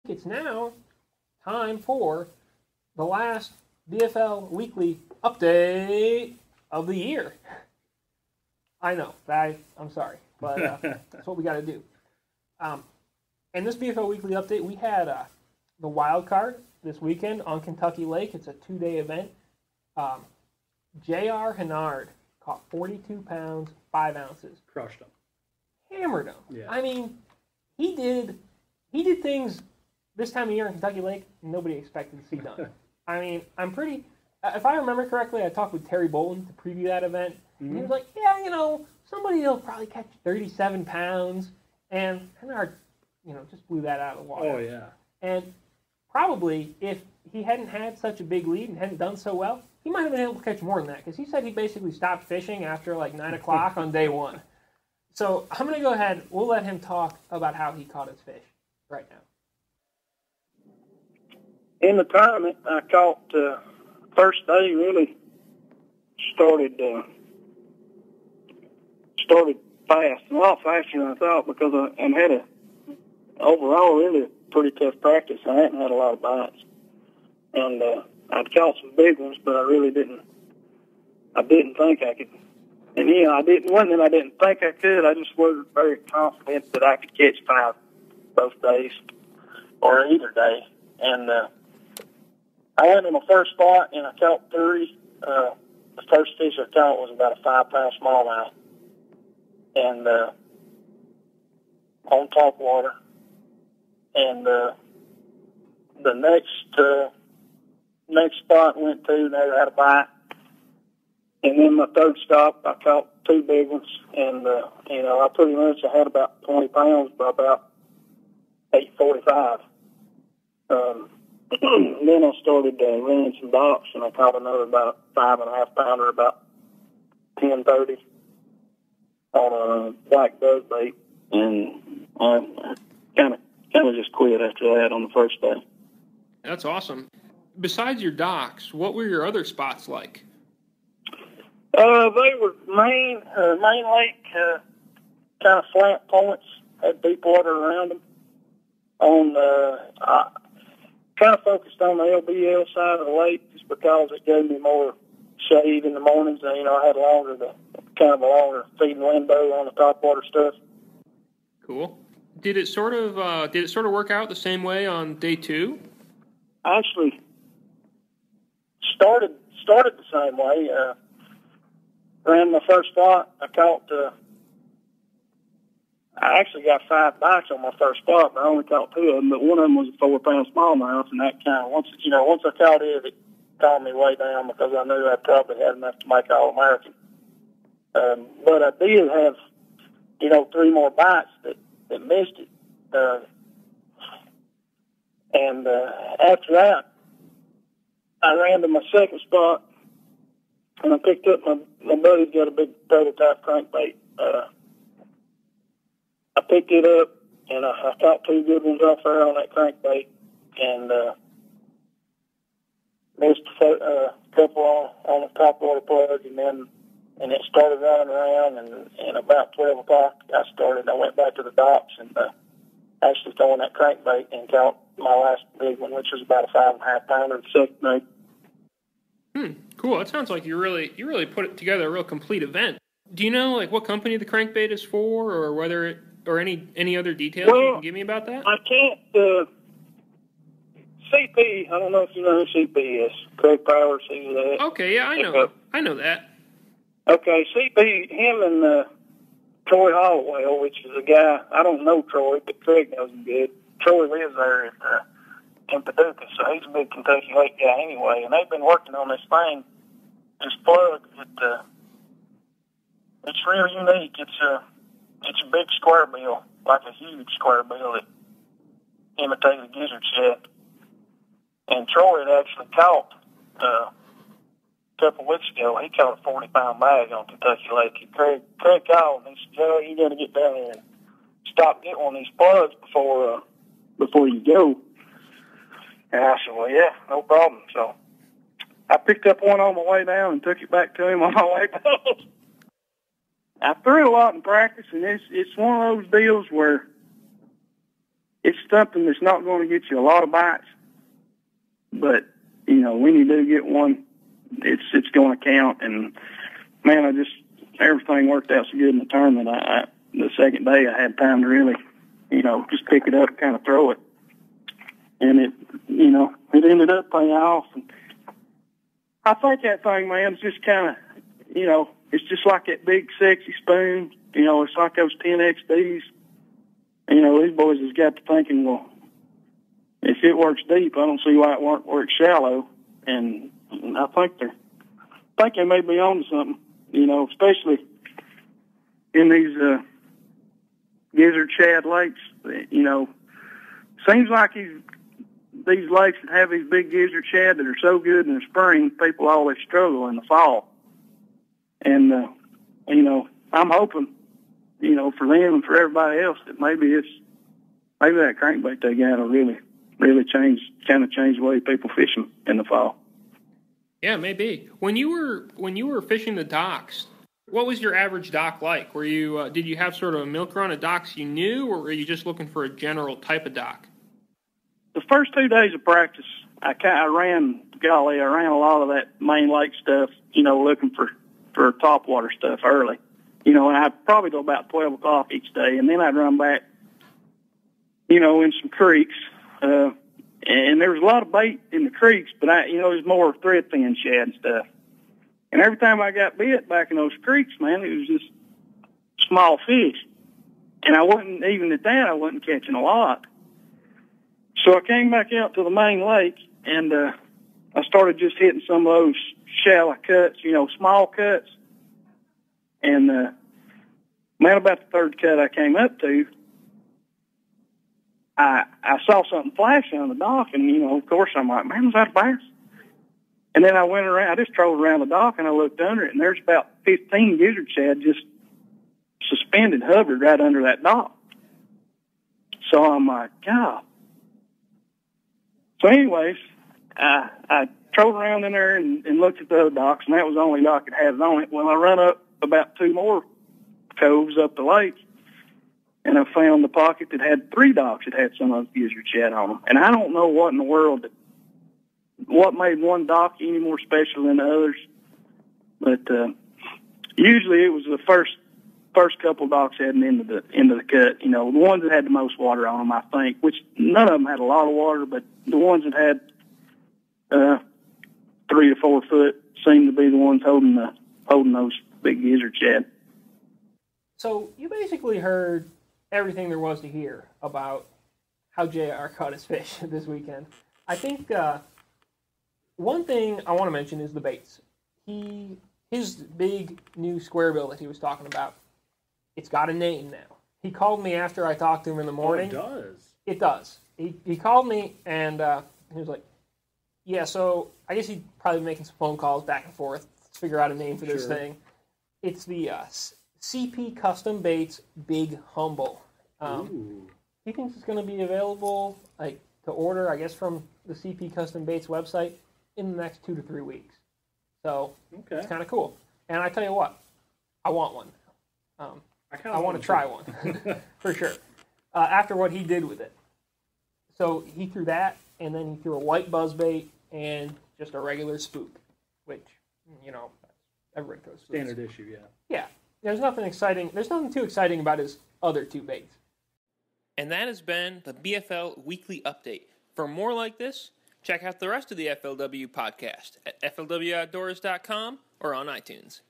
It's now time for the last BFL weekly update of the year. I know, I'm sorry, but that's what we got to do. In this BFL weekly update, we had the wild card this weekend on Kentucky Lake. It's a 2-day event. J.R. Hennard caught 42 pounds, 5 ounces. Crushed him. Hammered him. Yeah. I mean, he did things this time of year in Kentucky Lake nobody expected to see done. I mean, if I remember correctly, I talked with Terry Bolton to preview that event, and he was like, yeah, somebody will probably catch 37 pounds, and Hennard, just blew that out of the water. Oh, yeah. And probably if he hadn't had such a big lead and hadn't done so well, he might have been able to catch more than that, because he said he basically stopped fishing after like 9 o'clock on day one. So I'm going to go ahead, we'll let him talk about how he caught his fish right now. In the tournament, I caught first day really started fast, a lot faster than I thought, because I had overall really a pretty tough practice. I hadn't had a lot of bites, and I'd caught some big ones, but I really didn't. I didn't think I could, and I didn't. One that I didn't think I could. I just wasn't very confident that I could catch 5 both days or either day, and. I went in my first spot, and I caught 3. The first fish I caught was about a 5-pound smallmouth, and on top water. And the next spot I went to, never had a bite. And then my third stop, I caught 2 big ones, and I pretty much had about 20 pounds by about 8:45. Then I started running some docks, and I caught another about 5.5 pounder about 10:30 on a black buzz bait, and I kind of just quit after that on the first day. That's awesome. Besides your docks, what were your other spots like? They were main lake, kind of flat points, had deep water around them. Kind of focused on the LBL side of the lake just because it gave me more shade in the mornings. And, I had a longer feeding window on the top water stuff. Cool. Did it sort of work out the same way on day 2? I actually started the same way. Ran my first spot. I actually got 5 bites on my first spot, but I only caught 2 of them. But one of them was a 4-pound smallmouth, and that kind of once I caught it calmed me way down, because I knew I probably had enough to make All-American. But I did have 3 more bites that missed it, and after that, I ran to my second spot, and I picked up my buddy's got a big prototype crankbait. I picked it up, and I caught 2 good ones off there on that crankbait, and missed a couple on the top water plug, and it started running around, and about 12 o'clock I went back to the docks and actually throwing that crankbait and caught my last big one, which was about a 5.5 pounder the second day. Cool. It sounds like you really put together a real complete event. Do you know what company the crankbait is for, or whether or any other details you can give me about that? I can't. CP. I don't know if you know who CP is. Craig Powers. He's that. Okay, yeah, I know that. Okay, CP. Him and Troy Hollowell, which is a guy. I don't know Troy, but Craig knows him good. Troy lives there in Paducah, so he's a big Kentucky Lake guy anyway. And they've been working on this thing, this plug. It's real unique. It's a big square bill, like a huge square bill that imitated a gizzard shad. And Troy had actually caught a couple of weeks ago. He caught a 40-pound bag on Kentucky Lake. And Craig called and he said, "Joe, you got to get down there and stop getting one of these plugs before you go." And I said, "Well, yeah, no problem." So I picked up one on my way down and took it back to him on my way back. I threw a lot in practice, and it's one of those deals where it's something that's not going to get you a lot of bites, but when you do get one, it's going to count. And man, everything worked out so good in the tournament. The second day I had time to really, just pick it up, kind of throw it, and it ended up paying off. And I think that thing, man, is just kind of, it's just like that big sexy spoon. It's like those 10XDs. These boys has got to thinking, well, if it works deep, I don't see why it won't work shallow. And I think they may be on to something, especially in these gizzard shad lakes. Seems like these lakes that have these big gizzard shad that are so good in the spring, people always struggle in the fall. And, I'm hoping, for them and for everybody else that maybe that crankbait they got will really change the way people fish them in the fall. Yeah, maybe. When you were fishing the docks, what was your average dock like? Were you did you have sort of a milk run of docks you knew, or were you just looking for a general type of dock? The first 2 days of practice, I ran a lot of that main lake stuff, looking for topwater stuff early. And I'd probably go about 12 o'clock each day, and then I'd run back, in some creeks. And there was a lot of bait in the creeks, but it was more thread fin shad and stuff. And every time I got bit back in those creeks, man, it was just small fish. And I wasn't catching a lot. So I came back out to the main lake, and I started just hitting some of those shallow cuts, small cuts. And, man, about the third cut I came up to, I saw something flash on the dock, and, of course, I'm like, man, was that a bass? And then I just trolled around the dock, and I looked under it, and there's about 15 gizzard shad just suspended, hovered right under that dock. So I'm like, God. So anyways, I trolled around in there and looked at the other docks, and that was the only dock that had it on it. Well, I run up about 2 more coves up the lake, and I found the pocket that had 3 docks that had some of those gizzard shad on them. And I don't know what in the world, what made one dock any more special than the others. But usually it was the first couple docks heading into the cut. The ones that had the most water on them, I think. Which none of them had a lot of water, but the ones that had 3 to 4 foot seemed to be the ones holding those big gizzard shad. So you basically heard everything there was to hear about how JR caught his fish this weekend. I think one thing I want to mention is the baits. His big new square bill that he was talking about, it's got a name now. He called me after I talked to him in the morning. Oh, it does? It does. He called me, and he was like, yeah, so I guess he'd probably be making some phone calls back and forth to figure out a name for this thing. It's the CP Custom Baits Big Humble. He thinks it's going to be available to order, I guess, from the CP Custom Baits website in the next 2 to 3 weeks. So it's kind of cool. And I tell you what, I want one. I want to try one for sure. After what he did with it. So he threw that, and then he threw a white buzzbait and just a regular spook, which, everybody throws spooks. Standard issue, yeah. Yeah. There's nothing exciting. There's nothing too exciting about his other 2 baits. And that has been the BFL Weekly Update. For more like this, check out the rest of the FLW podcast at flwoutdoors.com or on iTunes.